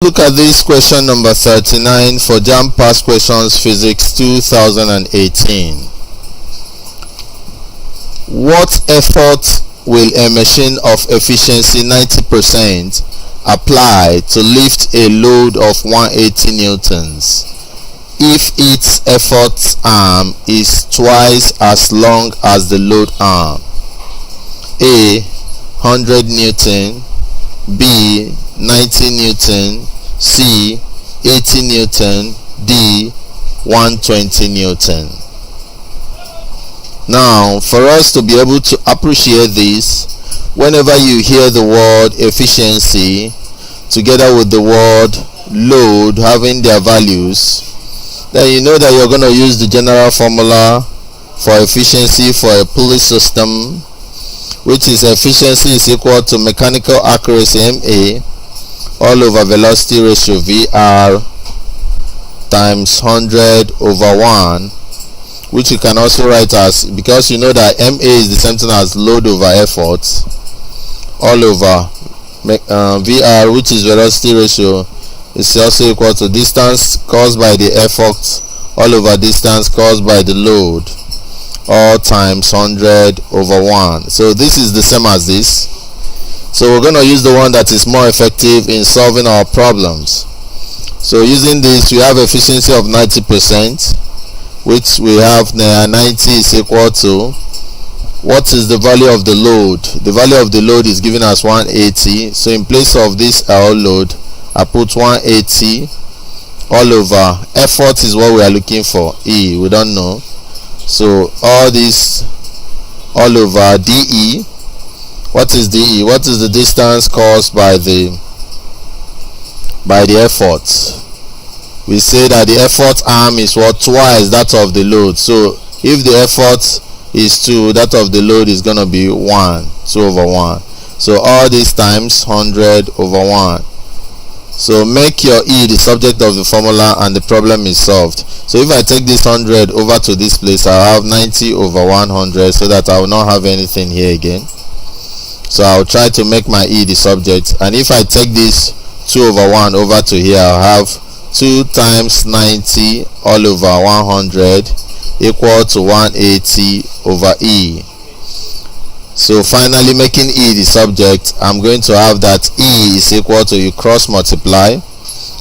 Look at this question number 39 for JAMB Past Questions Physics 2018. What effort will a machine of efficiency 90% apply to lift a load of 180 newtons if its effort arm is twice as long as the load arm? A. 100 newton, B. 90 newton, C. 80 newton, D. 120 newton. Now, for us to be able to appreciate this, whenever you hear the word efficiency together with the word load having their values, then you know that you're going to use the general formula for efficiency for a pulley system, which is efficiency is equal to mechanical accuracy MA all over velocity ratio VR times 100 over 1, which you can also write as, because you know that MA is the same thing as load over effort, all over VR, which is velocity ratio, is also equal to distance caused by the effort all over distance caused by the load, all times 100 over 1. So this is the same as this. So we're going to use the one that is more effective in solving our problems. So using this, we have efficiency of 90%, which we have now 90 is equal to, what is the value of the load? The value of the load is given as 180. So in place of this L load, I put 180 all over effort is what we are looking for. E, we don't know. So all this all over DE. What is DE? What is the distance caused by the effort? We say that the effort arm is what? Twice that of the load. So if the effort is 2, that of the load is going to be 1, 2 over 1. So all these times 100 over 1. So make your E the subject of the formula and the problem is solved. So if I take this 100 over to this place, I'll have 90 over 100, so that I will not have anything here again. So I'll try to make my E the subject, and if I take this 2 over 1 over to here, I'll have 2 times 90 all over 100 equal to 180 over E. So finally, making E the subject, I'm going to have that E is equal to, you cross multiply,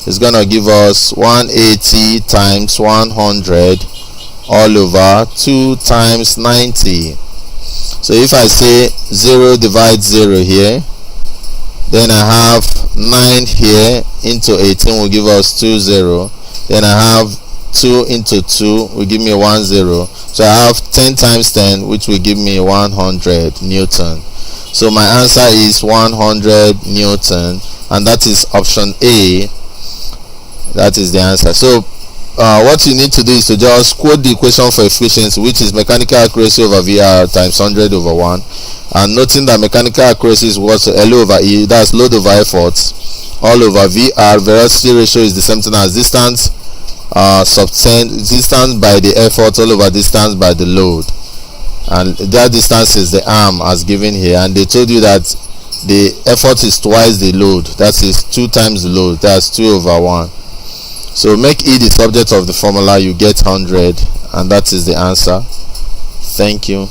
it's going to give us 180 times 100 all over 2 times 90. So if I say 0 divides 0 here, then I have 9 here into 18 will give us 2 0. Then I have 2 into 2 will give me 1 0. So I have 10 times 10, which will give me 100 Newton. So my answer is 100 Newton, and that is option A. That is the answer. So what you need to do is to just quote the equation for efficiency, which is mechanical accuracy over VR times 100 over 1, and noting that mechanical accuracy is equal to L over E, that's load over effort, all over VR. Velocity ratio is the same thing as distance distance by the effort all over distance by the load, and that distance is the arm as given here, and they told you that the effort is twice the load, that is 2 times the load, that's 2 over 1. So make E the subject of the formula, you get 100, and that is the answer. Thank you.